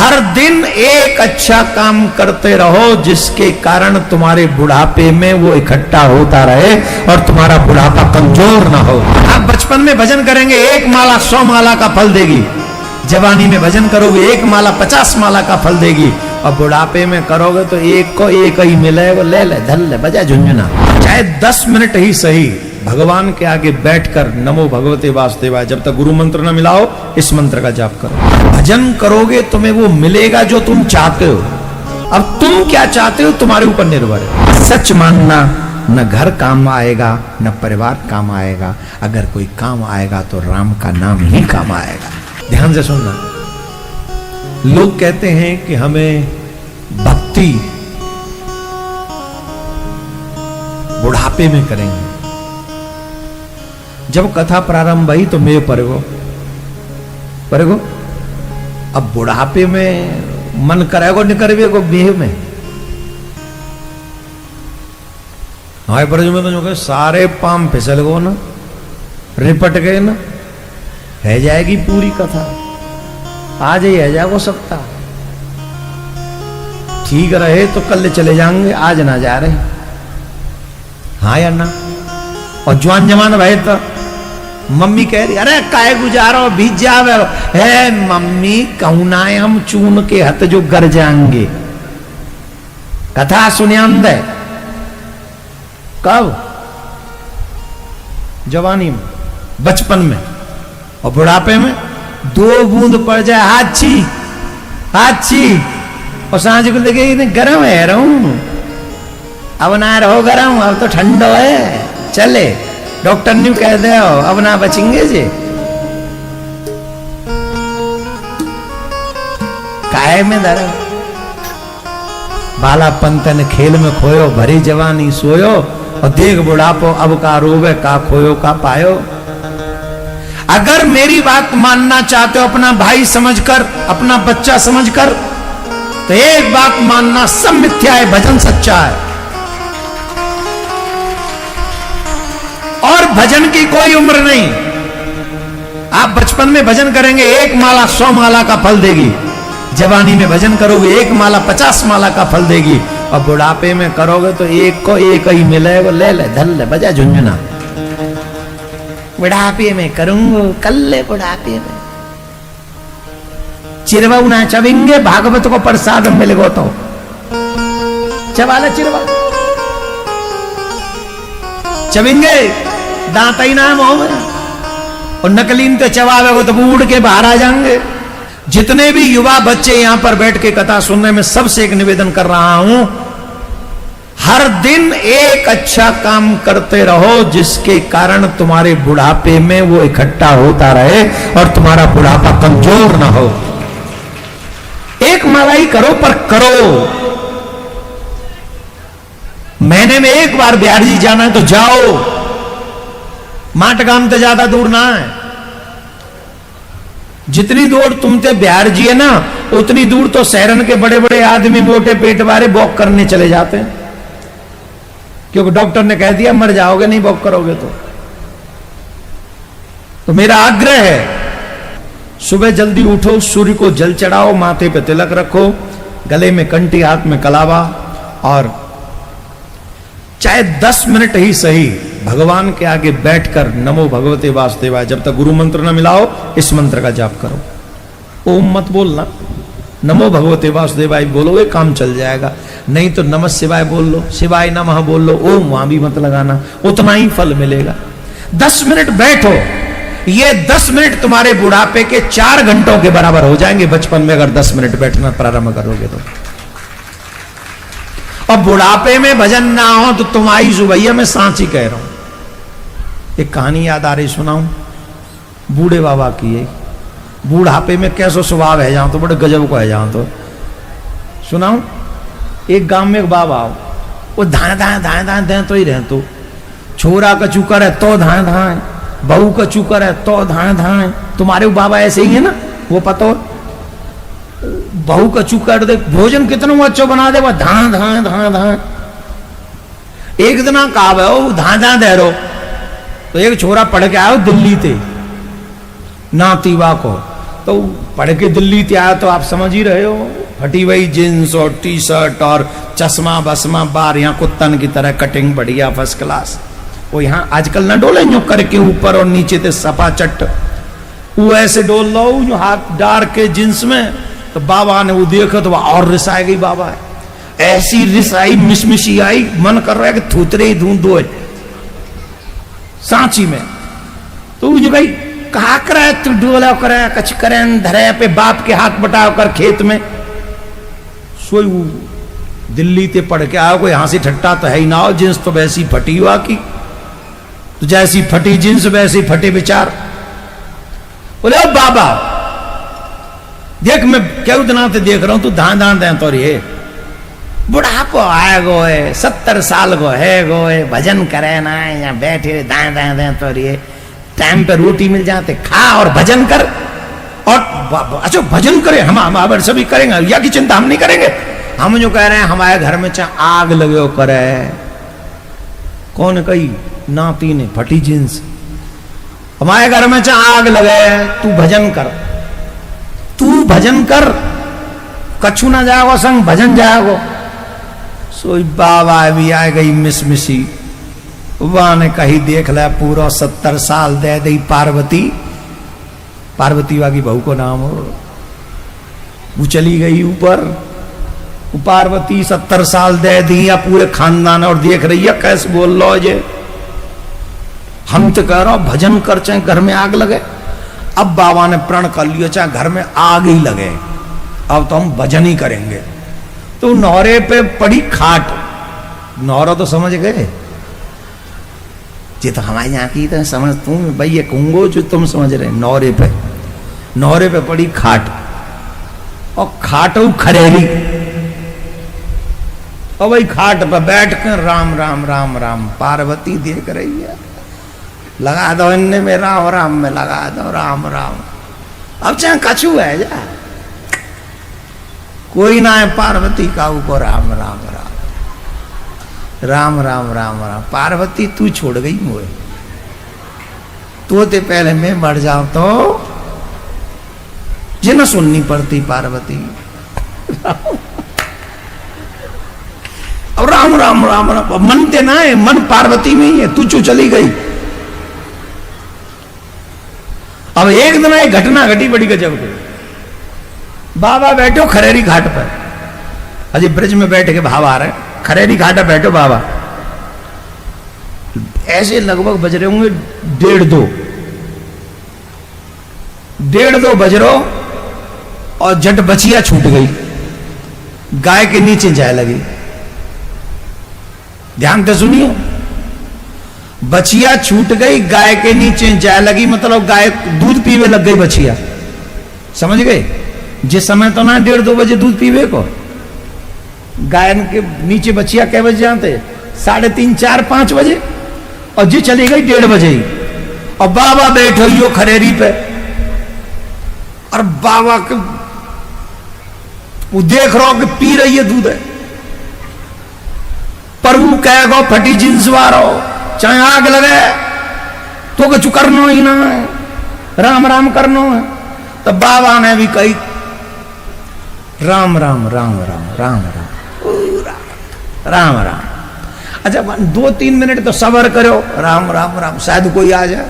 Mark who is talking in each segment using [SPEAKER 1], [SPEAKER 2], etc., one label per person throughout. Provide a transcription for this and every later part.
[SPEAKER 1] हर दिन एक अच्छा काम करते रहो जिसके कारण तुम्हारे बुढ़ापे में वो इकट्ठा होता रहे और तुम्हारा बुढ़ापा कमजोर ना हो। आप बचपन में भजन करेंगे 1 माला 100 माला का फल देगी, जवानी में भजन करोगे 1 माला 50 माला का फल देगी, और बुढ़ापे में करोगे तो एक को एक ही मिले, वो ले ले धल ले बजा झुंझुना। चाहे 10 मिनट ही सही भगवान के आगे बैठकर नमो भगवते वासुदेवाय, जब तक गुरु मंत्र न मिलाओ इस मंत्र का जाप करो। भजन करोगे तुम्हें वो मिलेगा जो तुम चाहते हो। अब तुम क्या चाहते हो तुम्हारे ऊपर निर्भर है। सच मानना, न घर काम आएगा न परिवार काम आएगा, अगर कोई काम आएगा तो राम का नाम ही काम आएगा। ध्यान से सुनना। लोग कहते हैं कि हमें भक्ति बुढ़ापे में करेंगे। जब कथा प्रारंभ हुई तो मैं परेगो अब बुढ़ापे में मन करेगो निकरवे को बेह में हाय पर में तो जो सारे पाम फिसल गो ना, रिपट गए ना, है जाएगी पूरी कथा। आज ही है जाएगो सकता, ठीक रहे तो कल चले जाएंगे, आज ना जा रहे। हाँ या ना। और जवान जमान भाई तो मम्मी कह रही अरे काय गुजारो भीज जावे है मम्मी, कहूना हम चून के हथ जो गर जाएंगे। कथा सुनियांद है कब? जवानी में, बचपन में, और बुढ़ापे में 2 बूंद पड़ जाए हाथी और सांझ को लगे गर्म है रहूं, अब ना रहो गर्म, अब तो ठंडो है चले। डॉक्टर ने कह दे अब ना बचेंगे जी। काहे में दर बाला पंतन खेल में खोयो, भरी जवानी सोयो, और देख बुढ़ापो अब का रोवे, का खोयो का पायो। अगर मेरी बात मानना चाहते हो अपना भाई समझकर, अपना बच्चा समझकर, तो एक बात मानना, सब मिथ्या है, भजन सच्चा है। और भजन की कोई उम्र नहीं। आप बचपन में भजन करेंगे 1 माला 100 माला का फल देगी, जवानी में भजन करोगे 1 माला 50 माला का फल देगी, और बुढ़ापे में करोगे तो एक को एक ही मिले, वो ले ले धल ले बजा झुंझुना। बुढ़ापे में करूंगा कल बुढ़ापे में चिरवा ना चवेंगे, भागवत को प्रसाद मिलेगो तो चवाला चिरवा चवेंगे, दांत ही नाम हो, और नकलीन तो चबावे तो उड़ के बाहर आ जाएंगे। जितने भी युवा बच्चे यहां पर बैठ के कथा सुनने में, सबसे एक निवेदन कर रहा हूं, हर दिन एक अच्छा काम करते रहो जिसके कारण तुम्हारे बुढ़ापे में वो इकट्ठा होता रहे और तुम्हारा बुढ़ापा कमजोर ना हो। एक मलाई करो पर करो। महीने में 1 बार बिहार जी जाना है तो जाओ, माटगाम तो ज्यादा दूर ना है। जितनी दूर तुमसे बिहार जी है ना, उतनी दूर तो शहरन के बड़े बड़े आदमी मोटे पेट वाले वॉक करने चले जाते हैं, क्योंकि डॉक्टर ने कह दिया मर जाओगे नहीं वॉक करोगे तो मेरा आग्रह है, सुबह जल्दी उठो, सूर्य को जल चढ़ाओ, माथे पे तिलक रखो, गले में कंठी, हाथ में कलावा, और चाहे 10 मिनट ही सही भगवान के आगे बैठकर नमो भगवते वासुदेवाय, जब तक गुरु मंत्र न मिलाओ इस मंत्र का जाप करो। ओम मत बोलना, नमो भगवते वासुदेवाय बोलोगे काम चल जाएगा, नहीं तो नमः शिवाय बोल लो, शिवाय नमः बोल लो, ओम वहां भी मत लगाना, उतना ही फल मिलेगा। 10 मिनट बैठो, ये 10 मिनट तुम्हारे बुढ़ापे के 4 घंटों के बराबर हो जाएंगे बचपन में, अगर 10 मिनट बैठना प्रारंभ करोगे तो। और बुढ़ापे में भजन ना हो तो तुम्हारी सुबैया में सांची कह रहा हूं। एक कहानी याद आ रही, सुनाऊं? बूढ़े बाबा की है, बुढ़ापे में कैसो स्वभाव है जाऊं तो बड़े गजब को है जाऊं तो सुनाऊं। एक गांव में एक बाबा आओ, वो धाए धाए धाए धाए धाए तो ही रहे, तो छोरा का चुकर है तो धाए धाए, बहू का चुकर है तो धाए धाए। तुम्हारे बाबा ऐसे ही है ना, वो पता हो, बहू का चुकर देख भोजन कितना अच्छा बना दे, वह धाए धाए धाए धाए। एक दिन कहा धाए धाए दे रो, तो एक छोरा पढ़ के आयो दिल्ली ते नातीवा को, तो पढ़ के दिल्ली ते आया तो आप समझ ही रहे हो, फटी हुई जींस और टी शर्ट और चश्मा बसमा बार, यहाँ कुत्तन की तरह कटिंग बढ़िया फर्स्ट क्लास। वो यहाँ आजकल ना डोले यूं करके ऊपर और नीचे ते सपा चट, वो ऐसे डोल लो जो हाथ डार के जींस में। तो बाबा ने वो देखा तो और रिसाई गई बाबा है, ऐसी रिसाई मिसमिशी आई, मन कर रहा है कि थूतरे ही धूं दो सांची में। तो वो भाई कहा करे तू डोला करे कछ करे धरे पे बाप के हाथ बटाव कर खेत में। सोई वो दिल्ली ते पढ़ के आओ, कोई यहां से ठट्टा तो है ही ना हो, जींस तो वैसी फटी हुआ की, तो जैसी फटी जींस वैसी फटे विचार। बोले ओ बाबा देख मैं क्या दिना ते देख रहा हूं, तू धान धान दे तो रे बुढ़ापो आए गो है, 70 साल गो है गो है, भजन करे ना या बैठे दाएं दाएं दे तो रे, टाइम पे रोटी मिल जाते खा और भजन कर। और अच्छा भजन करे हम सभी करेंगे, या की चिंता हम नहीं करेंगे। हम जो कह रहे हैं हमारे घर में चाहे आग लगे हो करे, कौन कही नाती ने फटी जींस, हमारे घर में चाहे आग लगे, तू भजन कर, तू भजन कर, कछु ना जाओ संग भजन जाओ। सोई बाबा भी आ गई मिसमिसी, वहां ने कही देख लिया पूरा 70 साल दे दी पार्वती, पार्वती वाकी बहू को नाम हो, वो चली गई ऊपर, पार्वती 70 साल दे दी या पूरे खानदान, और देख रही है कैसे बोल लो जे हम तो कह रहा हूं भजन कर चाहे घर में आग लगे। अब बाबा ने प्रण कर लिया चाहे घर में आग ही लगे, अब तो हम भजन ही करेंगे। तो नौरे पे पड़ी खाट, नौरा तो समझ गए, ये तो हमारे यहाँ की तो समझ तू भाई, ये कहूंगो जो तुम समझ रहे। नौरे पे पड़ी खाट, और खाट खरेरी, और भाई खाट पर बैठ कर राम राम राम राम, पार्वती देख रही है, लगा दो इनने में राम राम में लगा दो राम राम। अब चाहे कछू है जा कोई ना है, पार्वती का ऊपर राम राम राम राम राम राम राम। पार्वती तू छोड़ गई मोए, तो ते पहले मैं मर जाऊं तो ये न सुननी पड़ती पार्वती। अब राम राम राम राम मन ते ना है, मन पार्वती में ही है, तू चली गई। अब एक दिन एक घटना घटी बड़ी गजब की, बाबा बैठो खरेरी घाट पर, अजय ब्रज में बैठ के भाव आ रहे, खरेरी घाट पर बैठो बाबा, ऐसे लगभग बज रहे होंगे 1:30 बज रहे, और जट बचिया छूट गई, गाय के नीचे जाए लगी। ध्यान से सुनिए, बचिया छूट गई, गाय के नीचे जाए लगी, मतलब गाय दूध पीवे लग गई बचिया, समझ गए। जिस समय तो ना 1:30-2 बजे दूध पीवे को, गाय के नीचे बचिया कै बजे जाते, 3:30, 4, 5 बजे, और जी चली गई 1:30 बजे ही। और बाबा बैठे हो खरेरी पे, और बाबा के वो देख रहा हो कि पी रही है दूध है, पर वो कहेगा फटी जींस वारो चाहे आग लगे तो कुछ करना ही ना है, राम राम करना है। तो बाबा ने भी कही राम राम राम राम राम राम राम राम। अच्छा 2-3 मिनट तो सबर करो, राम राम राम, शायद कोई आ जाए।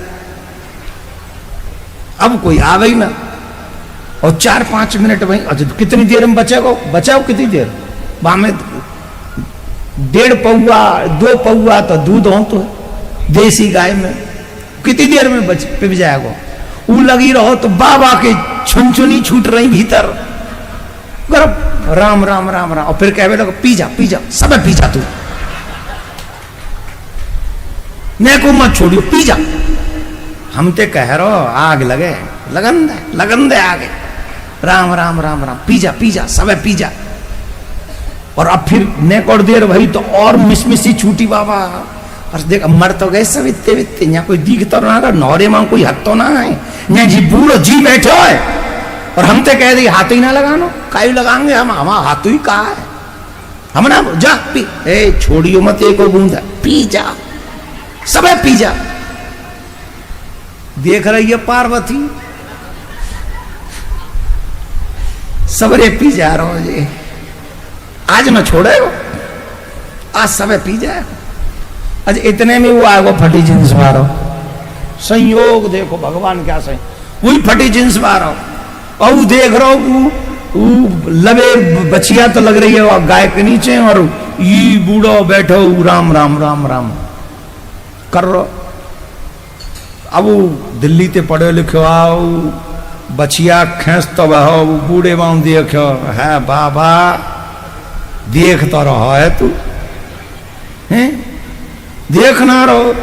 [SPEAKER 1] अब कोई आ गई ना, और 4-5 मिनट वहीं, अच्छा कितनी देर में बचाओ कितनी देर, वहां में 1.5 पौआ 2 पौआ तो दूध हो, तो देसी गाय में कितनी देर में पिप जाएगा। वो लगी रहो तो बाबा के छुनछुनी छूट रही भीतर, राम राम राम राम, और फिर कहे लगा पी जा सब पी जा, तू मैं को मत छोड़ियो, पी जा। हम ते कह रहो आग लगे, लगन दे आगे, राम राम राम राम, पी जा सब पी जा। और अब फिर नेक और देर वही तो और मिसमिसी छूटी बाबा, और देख मर तो गए सब इतने यहाँ कोई दिख तो ना, नौरे में कोई हक तो ना है, यहाँ जी बूढ़ो जी बैठे हो, और हम तो कह दी हाथ ही ना लगानो, काई लगाएंगे हम, हमारा हाथ ही कहा है, हम ना जा पी, छोड़ियो मत एक बूंद, पी जा सब पी जा। देख रही है पार्वती, सबरे पी जा रहा हूं जी, आज न छोड़े हो, आज सब पी जाए। आज इतने में वो आएगो फटी जींस मारो, संयोग देखो भगवान क्या सही, वही फटी जींस मारो और वो देख रहा हूं लबे बचिया तो लग रही है और गाय के नीचे, और ये बूढ़ो बैठो राम राम राम राम कर रो। अब वो दिल्ली ते पढ़े लिखो आओ, बचिया खेस तो बहो, बूढ़े बाम देखो है बाबा, देख तो रहो है तू हैं, देख ना रहो।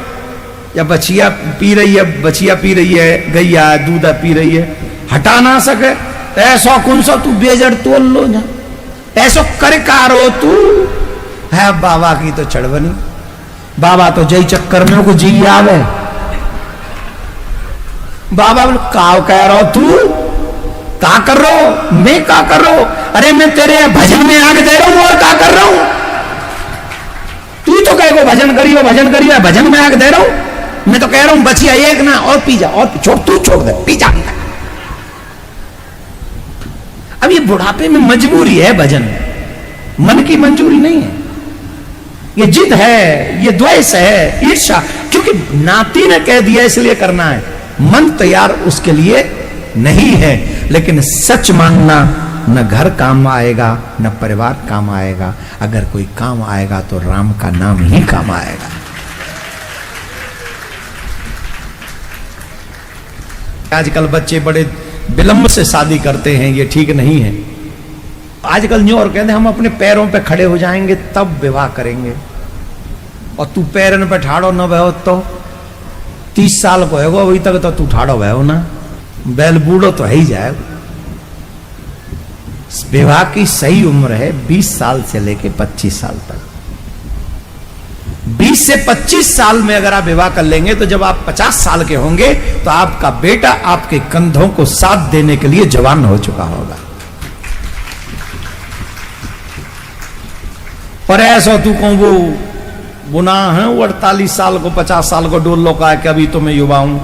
[SPEAKER 1] या बचिया पी रही है, बचिया पी रही है, गैया दूधा पी रही है, हटा ना सके, ऐसा कौन सा तू बेजड़ तोल लो जा, ऐसा कर कारो तू है। बाबा की तो चढ़वनी, बाबा तो जय चक्कर में को जी आवे। बाबा बोल काव कह रहा तू, का कर रहा हो, मैं का कर रहा हूं, अरे मैं तेरे भजन में आग दे रहा हूं और का कर रहा हूं, तू तो कह को भजन करियो भजन करियो, भजन में आग दे रहा हूं। मैं तो कह रहा हूं बचिया एक ना और पी जा, और छोड़, तू छोड़ दे, पी जा। अब ये बुढ़ापे में मजबूरी है भजन, मन की मंजूरी नहीं है, ये जिद है, ये द्वेष है, ईर्ष्या, क्योंकि नाती ने कह दिया इसलिए करना है, मन तैयार उसके लिए नहीं है। लेकिन सच मानना, न घर काम आएगा न परिवार काम आएगा, अगर कोई काम आएगा तो राम का नाम ही काम आएगा। आजकल बच्चे बड़े विलंब से शादी करते हैं, ये ठीक नहीं है। आजकल न्यू और कहते हैं हम अपने पैरों पे खड़े हो जाएंगे तब विवाह करेंगे, और तू पैरन पे ठाड़ो न बहो तो 30 साल को है अभी तक तो तू ठाड़ो बहो ना, बैल बूढ़ो तो है ही जाए। विवाह की सही उम्र है 20 साल से लेके 25 साल तक। 20 से 25 साल में अगर आप विवाह कर लेंगे तो जब आप 50 साल के होंगे तो आपका बेटा आपके कंधों को साथ देने के लिए जवान हो चुका होगा। और ऐसा तू को वो गुनाह है, वो 48 साल को 50 साल को डोल लो का है कि अभी तो मैं युवा हूं,